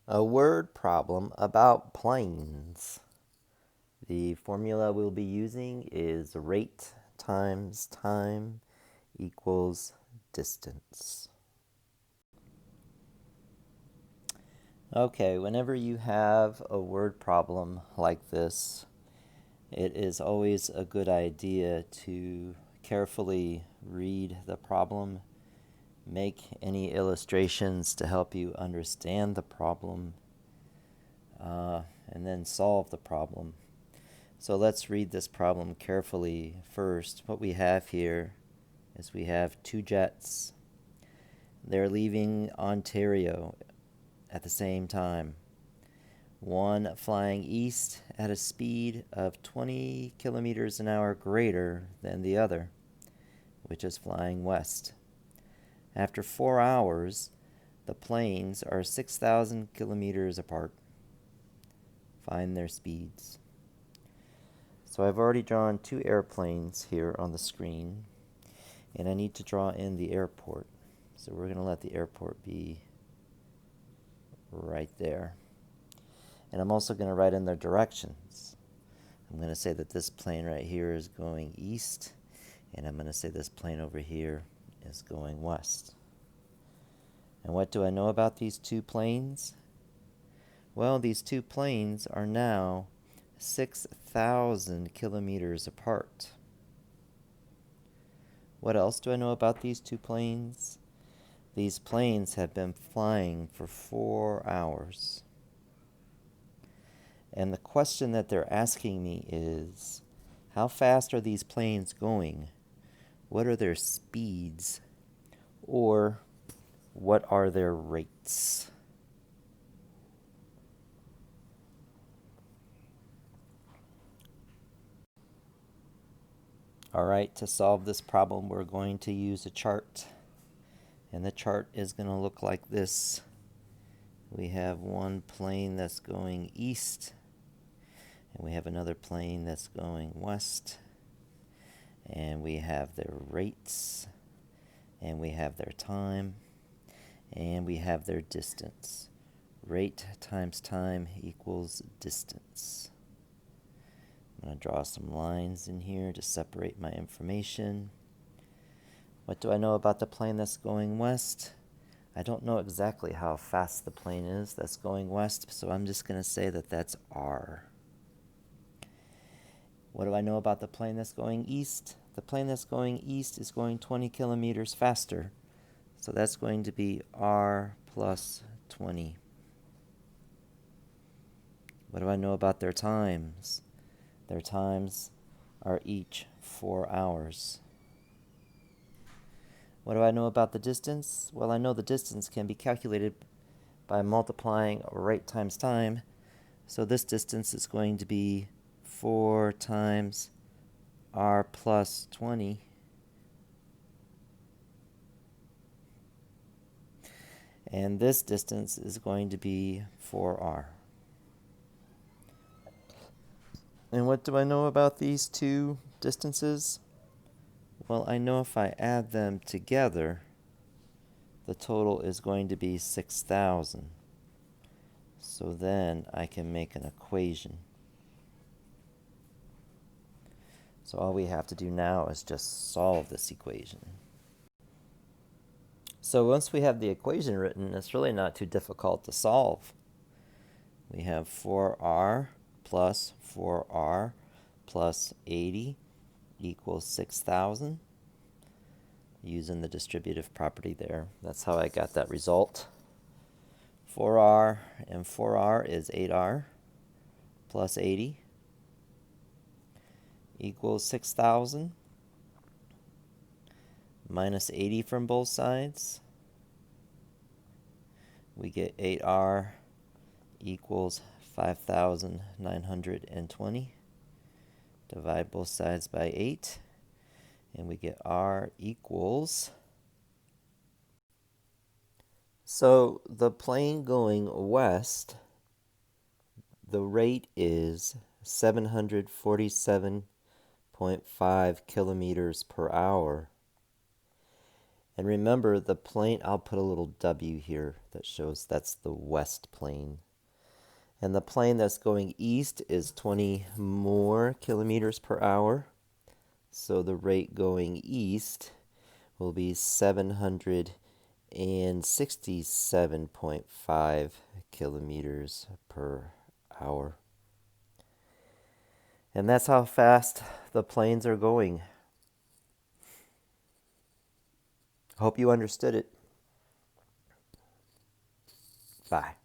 A word problem about planes. The formula we'll be using is rate times time equals distance. Okay, whenever you have a word problem like this, it is always a good idea to carefully read the problem, make any illustrations to help you understand the problem, and then solve the problem. So let's read this problem carefully first. What we have here is we have two jets. They're leaving Ontario at the same time. One flying east at a speed of 20 kilometers an hour greater than the other, which is flying west. After 4 hours, the planes are 6,000 kilometers apart. Find their speeds. So I've already drawn two airplanes here on the screen, and I need to draw in the airport. So we're going to let the airport be right there. And I'm also going to write in their directions. I'm going to say that this plane right here is going east, and I'm going to say this plane over here is going west. And what do I know about these two planes? Well, these two planes are now 6,000 kilometers apart. What else do I know about these two planes? These planes have been flying for 4 hours. And the question that they're asking me is, how fast are these planes going? What are their speeds? Or what are their rates? All right, to solve this problem, we're going to use a chart. And the chart is going to look like this. We have one plane that's going east, and we have another plane that's going west, and we have their rates, and we have their time, and we have their distance. Rate times time equals distance. I'm going to draw some lines in here to separate my information. What do I know about the plane that's going west? I don't know exactly how fast the plane is that's going west, so I'm just going to say that that's R. What do I know about the plane that's going east? The plane that's going east is going 20 kilometers faster, so that's going to be R plus 20. What do I know about their times? Their times are each 4 hours. What do I know about the distance? Well, I know the distance can be calculated by multiplying rate times time. So this distance is going to be 4 times r plus 20. And this distance is going to be 4r. And what do I know about these two distances? Well, I know if I add them together, the total is going to be 6,000. So then I can make an equation. So all we have to do now is just solve this equation. So once we have the equation written, it's really not too difficult to solve. We have 4r plus 4r plus 80 equals 6,000. Using the distributive property there, that's how I got that result. 4r and 4r is 8r plus 80 equals 6,000 minus 80 from both sides. We get 8r equals 5,920. Divide both sides by 8, and we get r equals. So the plane going west, the rate is 747.5 kilometers per hour. And remember the plane, I'll put a little W here that shows that's the west plane. And the plane that's going east is 20 more kilometers per hour. So the rate going east will be 767.5 kilometers per hour. And that's how fast the planes are going. Hope you understood it. Bye.